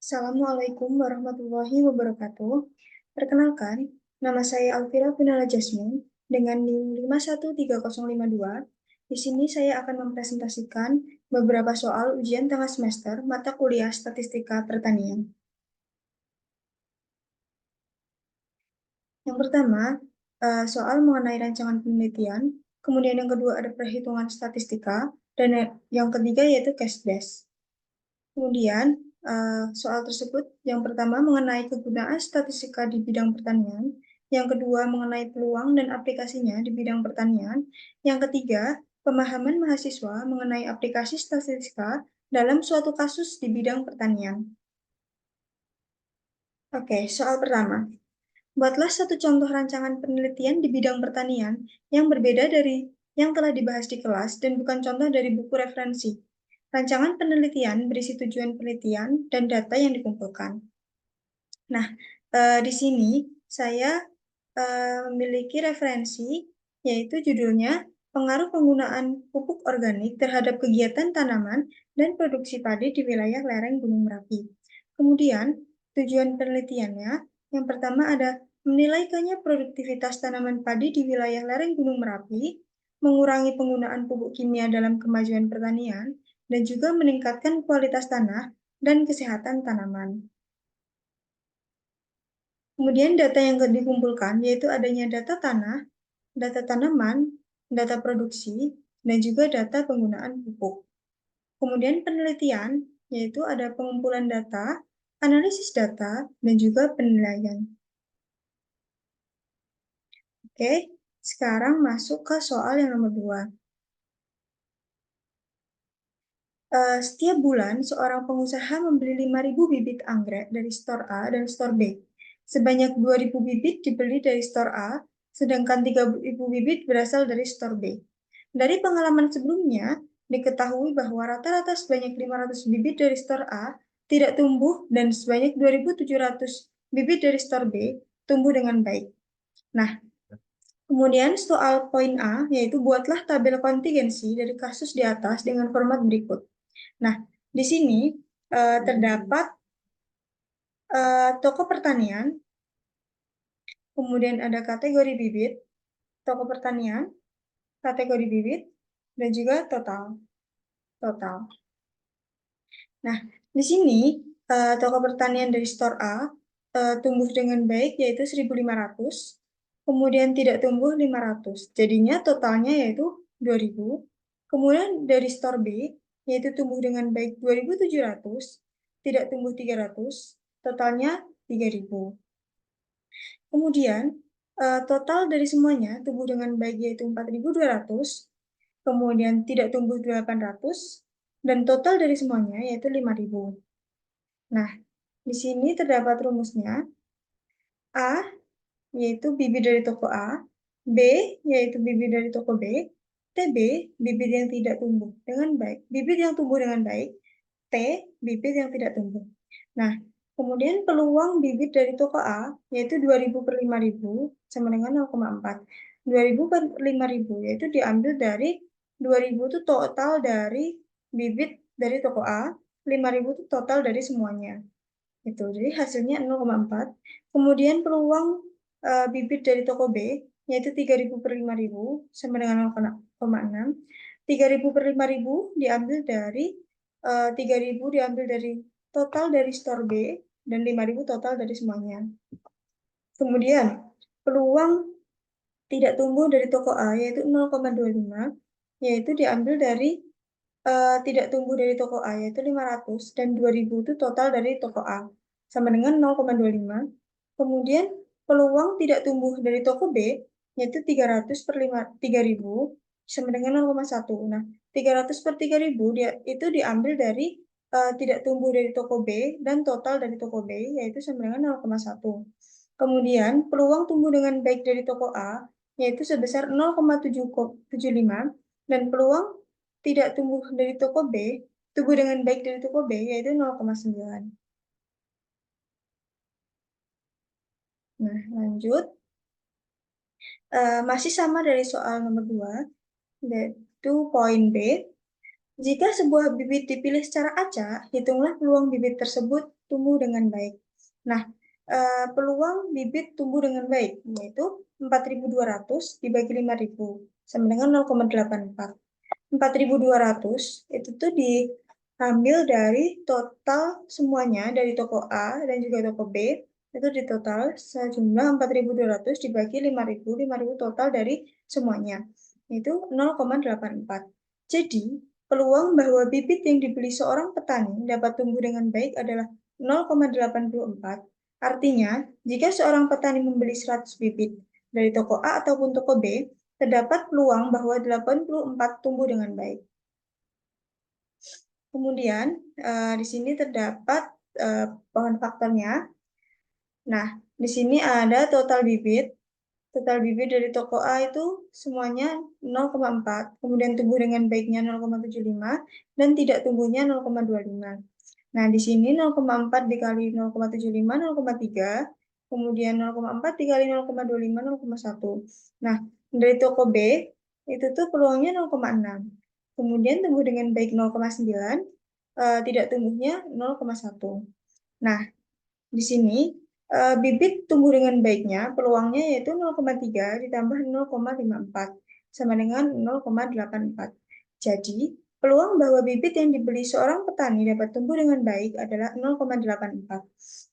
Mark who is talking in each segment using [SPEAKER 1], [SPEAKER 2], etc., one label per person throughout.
[SPEAKER 1] Assalamualaikum warahmatullahi wabarakatuh. Perkenalkan, nama saya Alvira Pinala Jasmine dengan NIM 513052. Di sini saya akan mempresentasikan beberapa soal ujian tengah semester mata kuliah Statistika Pertanian. Yang pertama, soal mengenai rancangan penelitian, kemudian yang kedua ada perhitungan statistika, dan yang ketiga yaitu case base. Kemudian, soal tersebut yang pertama mengenai kegunaan statistika di bidang pertanian, yang kedua mengenai peluang dan aplikasinya di bidang pertanian, yang ketiga pemahaman mahasiswa mengenai aplikasi statistika dalam suatu kasus di bidang pertanian. Oke, soal pertama. Buatlah satu contoh rancangan penelitian di bidang pertanian yang berbeda dari yang telah dibahas di kelas dan bukan contoh dari buku referensi. Rancangan penelitian berisi tujuan penelitian dan data yang dikumpulkan. Nah, di sini saya memiliki referensi, yaitu judulnya Pengaruh Penggunaan Pupuk Organik Terhadap Kegiatan Tanaman dan Produksi Padi di Wilayah Lereng Gunung Merapi. Kemudian, tujuan penelitiannya, yang pertama ada menilaikannya produktivitas tanaman padi di wilayah lereng Gunung Merapi, mengurangi penggunaan pupuk kimia dalam kemajuan pertanian, dan juga meningkatkan kualitas tanah dan kesehatan tanaman. Kemudian data yang dikumpulkan yaitu adanya data tanah, data tanaman, data produksi, dan juga data penggunaan pupuk. Kemudian penelitian yaitu ada pengumpulan data, analisis data, dan juga penilaian. Oke, sekarang masuk ke soal yang nomor 2. Setiap bulan, seorang pengusaha membeli 5.000 bibit anggrek dari store A dan store B. Sebanyak 2.000 bibit dibeli dari store A, sedangkan 3.000 bibit berasal dari store B. Dari pengalaman sebelumnya, diketahui bahwa rata-rata sebanyak 500 bibit dari store A tidak tumbuh dan sebanyak 2.700 bibit dari store B tumbuh dengan baik. Nah, kemudian soal poin A, yaitu buatlah tabel kontingensi dari kasus di atas dengan format berikut. Nah, di sini terdapat toko pertanian, kemudian ada kategori bibit, toko pertanian, kategori bibit, dan juga total. Nah, di sini toko pertanian dari store A tumbuh dengan baik yaitu 1.500, kemudian tidak tumbuh 500. Jadinya totalnya yaitu 2.000. Kemudian dari store B yaitu tumbuh dengan baik 2.700, tidak tumbuh 300, totalnya 3.000. Kemudian total dari semuanya tumbuh dengan baik yaitu 4.200, kemudian tidak tumbuh 800, dan total dari semuanya yaitu 5.000. Nah, di sini terdapat rumusnya. A, yaitu bibit dari toko A. B, yaitu bibit dari toko B. TB, bibit yang tidak tumbuh dengan baik. Bibit yang tumbuh dengan baik. T, bibit yang tidak tumbuh. Nah, kemudian peluang bibit dari toko A, yaitu 2.000 per 5.000, sama dengan 0,4. 2.000 per 5.000, yaitu diambil dari 2.000 itu total dari bibit dari toko A, 5.000 itu total dari semuanya. Itu, jadi hasilnya 0,4. Kemudian peluang bibit dari toko B, yaitu 3.000 per 5.000, sama dengan 0,6. 3.000 per 5.000 diambil dari 3.000 diambil dari total dari store B, dan 5.000 total dari semuanya. Kemudian, peluang tidak tumbuh dari toko A, yaitu 0,25, yaitu diambil dari tidak tumbuh dari toko A, yaitu 500, dan 2.000 itu total dari toko A, sama dengan 0,25. Kemudian, peluang tidak tumbuh dari toko B, yaitu 300 per 3.000, sama dengan 0,1. Nah, 300 per 3.000 itu diambil dari tidak tumbuh dari toko B dan total dari toko B, yaitu sama dengan 0,1. Kemudian, peluang tumbuh dengan baik dari toko A, yaitu sebesar 0,775, dan peluang tidak tumbuh dari toko B, tumbuh dengan baik dari toko B, yaitu 0,9. Nah, lanjut. Masih sama dari soal nomor 2, yaitu poin B. Jika sebuah bibit dipilih secara acak, hitunglah peluang bibit tersebut tumbuh dengan baik. Nah, peluang bibit tumbuh dengan baik, yaitu 4.200 dibagi 5.000, sama dengan 0,84. 4.200 itu tuh diambil dari total semuanya, dari toko A dan juga toko B, itu di total sejumlah 4.200 dibagi 5.000, 5.000 total dari semuanya, itu 0,84. Jadi, peluang bahwa bibit yang dibeli seorang petani dapat tumbuh dengan baik adalah 0,84. Artinya, jika seorang petani membeli 100 bibit dari toko A ataupun toko B, terdapat peluang bahwa 84 tumbuh dengan baik. Kemudian, di sini terdapat pohon faktornya. Nah, di sini ada total bibit. Total bibit dari toko A itu semuanya 0,4, kemudian tumbuh dengan baiknya 0,75, dan tidak tumbuhnya 0,25. Nah, di sini 0,4 dikali 0,75, 0,3, kemudian 0,4 dikali 0,25, 0,1. Nah, dari toko B, itu tuh peluangnya 0,6. Kemudian tumbuh dengan baik 0,9, tidak tumbuhnya 0,1. Nah, di sini bibit tumbuh dengan baiknya, peluangnya yaitu 0,3 ditambah 0,54, sama dengan 0,84. Jadi, peluang bahwa bibit yang dibeli seorang petani dapat tumbuh dengan baik adalah 0,84.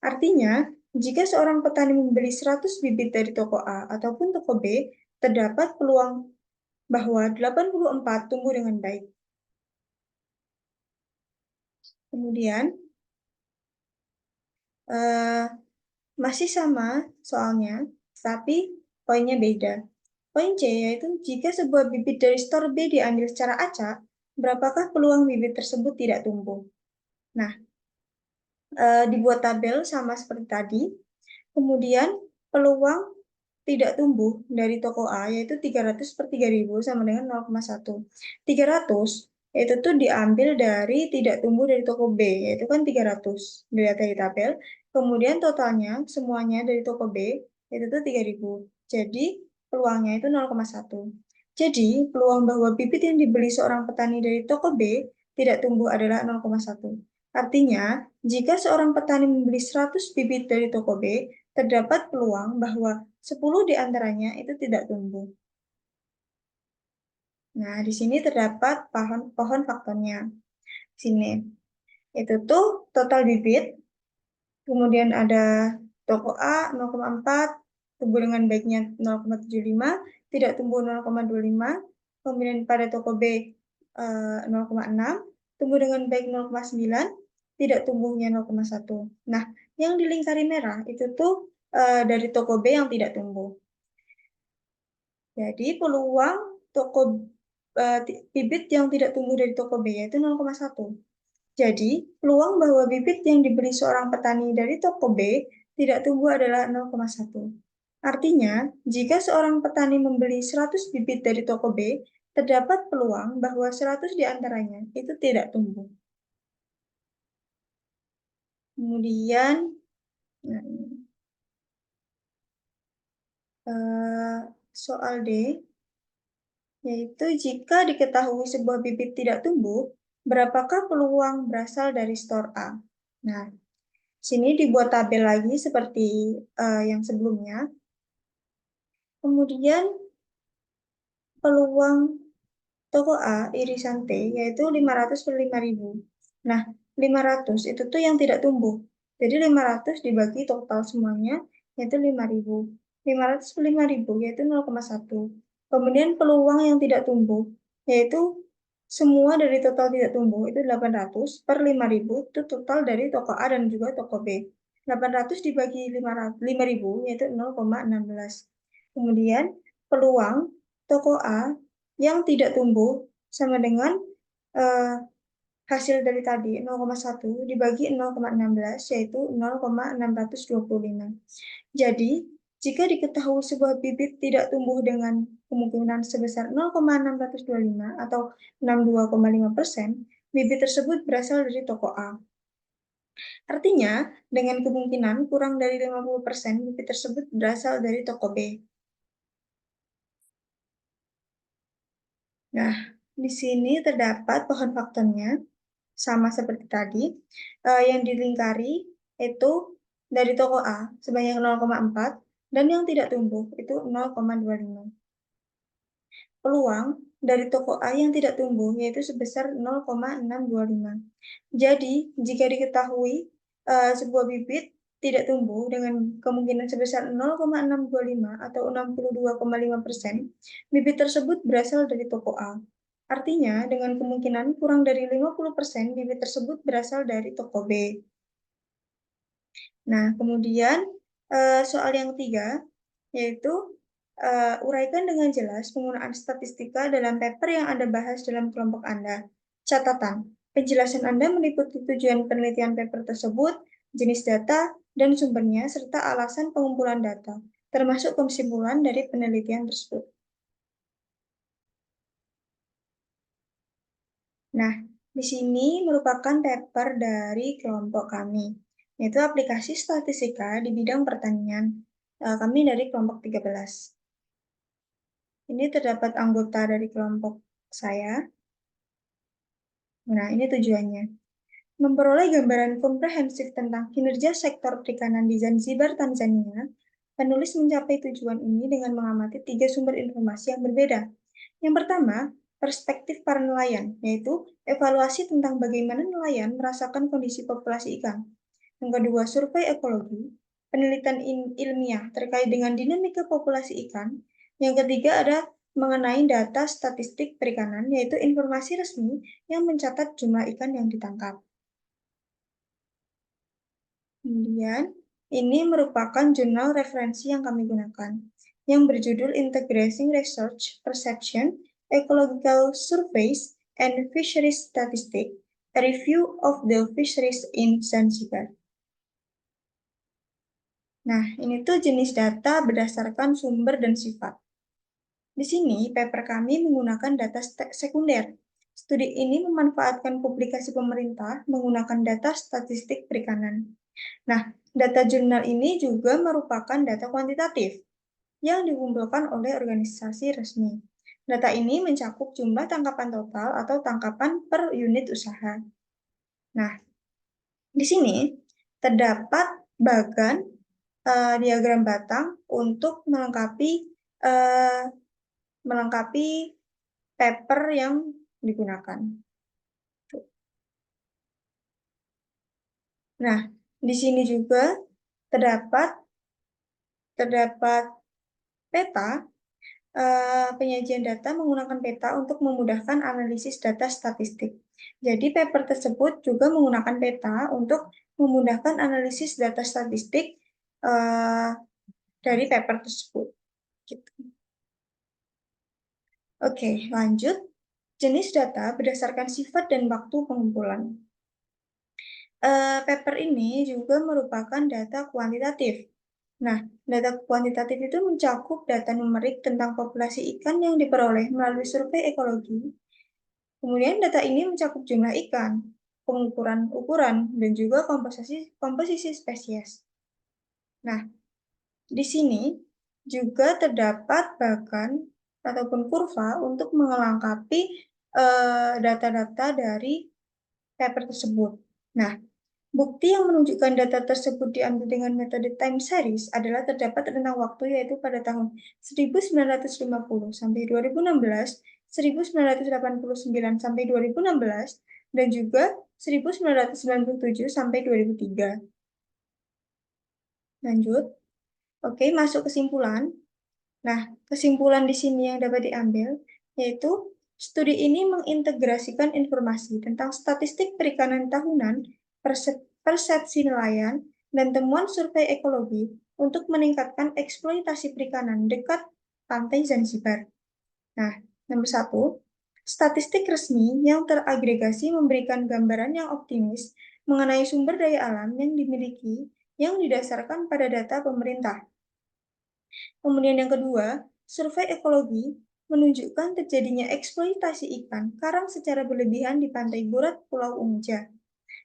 [SPEAKER 1] Artinya, jika seorang petani membeli 100 bibit dari toko A ataupun toko B, terdapat peluang bahwa 84 tumbuh dengan baik. Kemudian, masih sama soalnya, tapi poinnya beda. Poin C yaitu jika sebuah bibit dari store B diambil secara acak, berapakah peluang bibit tersebut tidak tumbuh? Nah, dibuat tabel sama seperti tadi. Kemudian peluang tidak tumbuh dari toko A yaitu 300 per 3.000 sama dengan 0,1. 300 itu tuh diambil dari tidak tumbuh dari toko B, yaitu kan 300. Dilihat dari tabel. Kemudian totalnya semuanya dari toko B itu tuh 3.000. Jadi peluangnya itu 0,1. Jadi peluang bahwa bibit yang dibeli seorang petani dari toko B tidak tumbuh adalah 0,1. Artinya, jika seorang petani membeli 100 bibit dari toko B, terdapat peluang bahwa 10 di antaranya itu tidak tumbuh. Nah, di sini terdapat pohon faktornya. Sini. Itu tuh total bibit. Kemudian ada toko A 0,4, tumbuh dengan baiknya 0,75, tidak tumbuh 0,25. Kemudian pada toko B 0,6, tumbuh dengan baik 0,9, tidak tumbuhnya 0,1. Nah, yang dilingkari merah itu tuh dari toko B yang tidak tumbuh. Jadi peluang toko bibit yang tidak tumbuh dari toko B yaitu 0,1. Jadi peluang bahwa bibit yang dibeli seorang petani dari toko B tidak tumbuh adalah 0,1. Artinya, jika seorang petani membeli 100 bibit dari toko B, terdapat peluang bahwa 100 di antaranya itu tidak tumbuh. Kemudian, nah, soal D, yaitu jika diketahui sebuah bibit tidak tumbuh, berapakah peluang berasal dari store A? Nah, sini dibuat tabel lagi seperti yang sebelumnya. Kemudian peluang toko A irisan T yaitu 500 per 5.000. Nah, 500 itu tuh yang tidak tumbuh. Jadi 500 dibagi total semuanya yaitu 5.000. 500 per 5.000 yaitu 0,1. Kemudian peluang yang tidak tumbuh yaitu semua dari total tidak tumbuh itu 800 per 5.000 itu total dari toko A dan juga toko B. 800 dibagi 5.000 yaitu 0,16. Kemudian peluang toko A yang tidak tumbuh sama dengan eh, hasil dari tadi 0,1 dibagi 0,16 yaitu 0,625. Jadi, jika diketahui sebuah bibit tidak tumbuh dengan kemungkinan sebesar 0,625 atau 62,5%, bibit tersebut berasal dari toko A. Artinya, dengan kemungkinan kurang dari 50%, bibit tersebut berasal dari toko B. Nah, Di sini terdapat pohon faktornya, sama seperti tadi, yang dilingkari itu dari toko A sebanyak 0,4 dan yang tidak tumbuh itu 0,25. Peluang dari toko A yang tidak tumbuh yaitu sebesar 0,625. Jadi, jika diketahui sebuah bibit tidak tumbuh dengan kemungkinan sebesar 0,625 atau 62,5%, bibit tersebut berasal dari toko A. Artinya, dengan kemungkinan kurang dari 50% bibit tersebut berasal dari toko B. Nah, kemudian soal yang ketiga, yaitu uraikan dengan jelas penggunaan statistika dalam paper yang Anda bahas dalam kelompok Anda. Catatan, penjelasan Anda meliputi tujuan penelitian paper tersebut, jenis data, dan sumbernya, serta alasan pengumpulan data, termasuk kesimpulan dari penelitian tersebut. Nah, di sini merupakan paper dari kelompok kami, yaitu aplikasi statistika di bidang pertanian. Kami dari kelompok 13. Ini terdapat anggota dari kelompok saya. Nah, ini tujuannya. Memperoleh gambaran komprehensif tentang kinerja sektor perikanan di Zanzibar, Tanzania, penulis mencapai tujuan ini dengan mengamati 3 sumber informasi yang berbeda. Yang pertama, perspektif para nelayan, yaitu evaluasi tentang bagaimana nelayan merasakan kondisi populasi ikan. Yang kedua, survei ekologi, penelitian ilmiah terkait dengan dinamika populasi ikan. Yang ketiga ada mengenai data statistik perikanan, yaitu informasi resmi yang mencatat jumlah ikan yang ditangkap. Kemudian, ini merupakan jurnal referensi yang kami gunakan, yang berjudul Integrating Research, Perception, Ecological Surveys, and Fisheries Statistics, a Review of the Fisheries in Zanzibar. Nah, ini tuh jenis data berdasarkan sumber dan sifat. Di sini, paper kami menggunakan data sekunder. Studi ini memanfaatkan publikasi pemerintah menggunakan data statistik perikanan. Nah, data jurnal ini juga merupakan data kuantitatif yang dikumpulkan oleh organisasi resmi. Data ini mencakup jumlah tangkapan total atau tangkapan per unit usaha. Nah, di sini terdapat bagan diagram batang untuk melengkapi paper yang digunakan. Nah, di sini juga terdapat peta, penyajian data menggunakan peta untuk memudahkan analisis data statistik. Jadi paper tersebut juga menggunakan peta untuk memudahkan analisis data statistik dari paper tersebut. Gitu. Oke, lanjut. Jenis data berdasarkan sifat dan waktu pengumpulan. Paper ini juga merupakan data kuantitatif. Nah, data kuantitatif itu mencakup data numerik tentang populasi ikan yang diperoleh melalui survei ekologi. Kemudian data ini mencakup jumlah ikan, pengukuran ukuran, dan juga komposisi spesies. Nah, di sini juga terdapat bahkan ataupun kurva untuk melengkapi data-data dari paper tersebut. Nah, bukti yang menunjukkan data tersebut diambil dengan metode time series adalah terdapat rentang waktu yaitu pada tahun 1950 sampai 2016, 1989 sampai 2016, dan juga 1997 sampai 2003. Lanjut. Oke, masuk kesimpulan. Nah, kesimpulan di sini yang dapat diambil yaitu studi ini mengintegrasikan informasi tentang statistik perikanan tahunan, persepsi nelayan, dan temuan survei ekologi untuk meningkatkan eksploitasi perikanan dekat pantai Zanzibar. Nah, nomor 1, statistik resmi yang teragregasi memberikan gambaran yang optimis mengenai sumber daya alam yang dimiliki yang didasarkan pada data pemerintah. Kemudian yang kedua, survei ekologi menunjukkan terjadinya eksploitasi ikan karang secara berlebihan di pantai Burat Pulau Unja.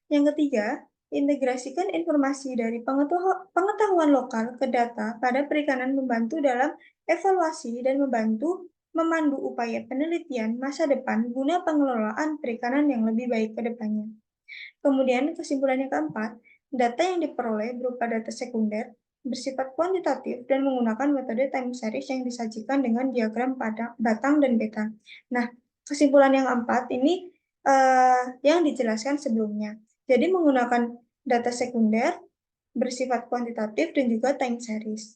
[SPEAKER 1] Yang ketiga, integrasikan informasi dari pengetahuan lokal ke data pada perikanan membantu dalam evaluasi dan membantu memandu upaya penelitian masa depan guna pengelolaan perikanan yang lebih baik ke depannya. Kemudian kesimpulan yang keempat, data yang diperoleh berupa data sekunder bersifat kuantitatif dan menggunakan metode time series yang disajikan dengan diagram batang dan beta. Nah, kesimpulan yang keempat ini yang dijelaskan sebelumnya. Jadi menggunakan data sekunder bersifat kuantitatif dan juga time series.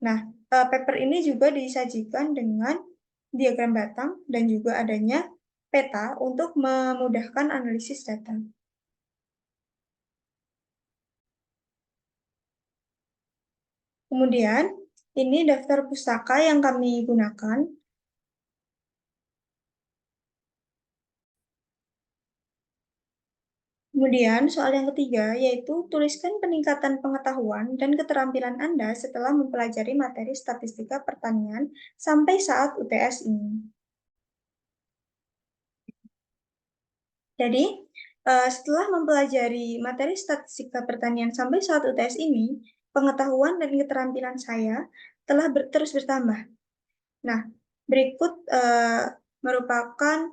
[SPEAKER 1] Nah, paper ini juga disajikan dengan diagram batang dan juga adanya peta untuk memudahkan analisis data. Kemudian, ini daftar pustaka yang kami gunakan. Kemudian, soal yang ketiga yaitu tuliskan peningkatan pengetahuan dan keterampilan Anda setelah mempelajari materi statistika pertanian sampai saat UTS ini. Jadi, setelah mempelajari materi statistika pertanian sampai saat UTS ini, pengetahuan dan keterampilan saya telah terus bertambah. Nah, berikut merupakan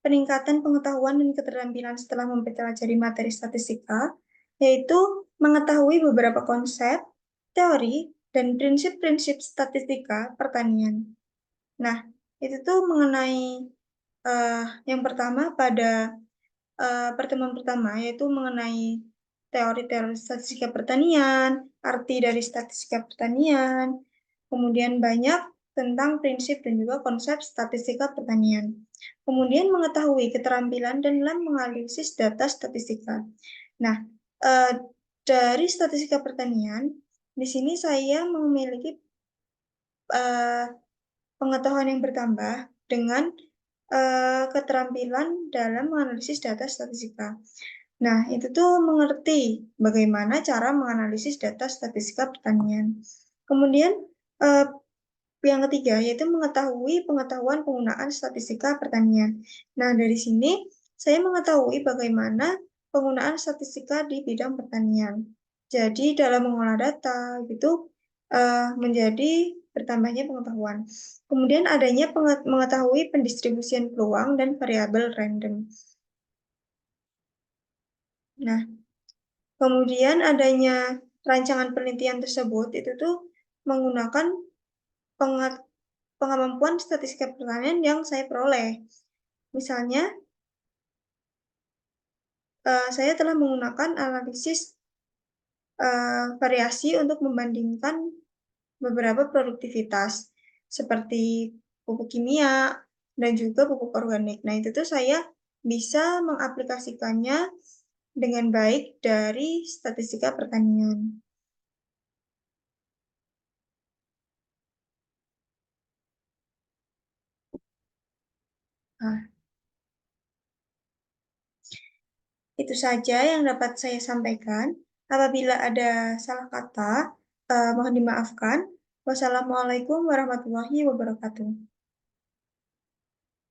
[SPEAKER 1] peningkatan pengetahuan dan keterampilan setelah mempelajari materi statistika, yaitu mengetahui beberapa konsep, teori, dan prinsip-prinsip statistika pertanian. Nah, itu tuh mengenai yang pertama pada pertemuan pertama, yaitu mengenai teori-teori statistika pertanian, arti dari statistika pertanian, kemudian banyak tentang prinsip dan juga konsep statistika pertanian. Kemudian mengetahui keterampilan dan dalam menganalisis data statistika. Nah, dari statistika pertanian, di sini saya memiliki pengetahuan yang bertambah dengan keterampilan dalam menganalisis data statistika. Nah, itu tuh mengerti bagaimana cara menganalisis data statistika pertanian. Kemudian, yang ketiga, yaitu mengetahui pengetahuan penggunaan statistika pertanian. Nah, dari sini saya mengetahui bagaimana penggunaan statistika di bidang pertanian. Jadi, dalam mengolah data, itu menjadi bertambahnya pengetahuan. Kemudian adanya mengetahui pendistribusian peluang dan variabel random. Nah, kemudian adanya rancangan penelitian tersebut itu tuh menggunakan kemampuan statistika pertanian yang saya peroleh. Misalnya, saya telah menggunakan analisis variasi untuk membandingkan beberapa produktivitas seperti pupuk kimia dan juga pupuk organik. Nah, itu tuh saya bisa mengaplikasikannya dengan baik dari statistika pertanian. Nah, itu saja yang dapat saya sampaikan. Apabila ada salah kata, mohon dimaafkan. Wassalamualaikum warahmatullahi wabarakatuh.